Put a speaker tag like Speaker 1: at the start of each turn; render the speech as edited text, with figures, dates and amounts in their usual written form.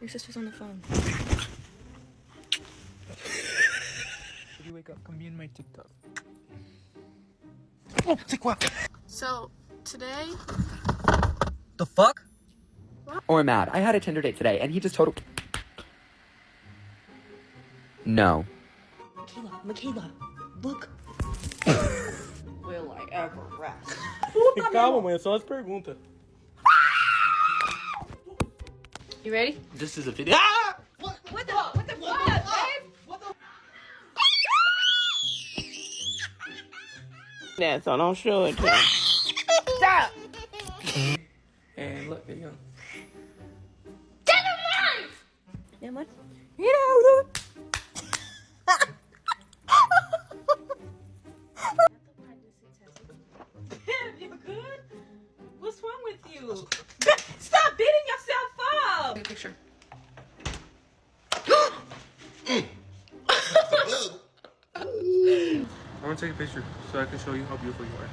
Speaker 1: Your sister's on the phone.
Speaker 2: If you wake up, come be in my TikTok. Oh, c'est quoi?
Speaker 1: So, today...
Speaker 3: The fuck? Oh, I'm mad. I had a Tinder date today, and he just totally... No.
Speaker 1: Michaela, look. Will I ever rest?
Speaker 2: Calma, mãe, é só as perguntas.
Speaker 1: You ready?
Speaker 2: This is a video. Ah!
Speaker 1: What the fuck, babe?
Speaker 4: That, so don't show it to him.
Speaker 1: Stop!
Speaker 2: And look, there you go.
Speaker 1: Yeah, what?
Speaker 4: You good? What's wrong with you? Stop beating yourself up!
Speaker 1: Take a picture.
Speaker 2: I want to take a picture so I can show you how beautiful you are.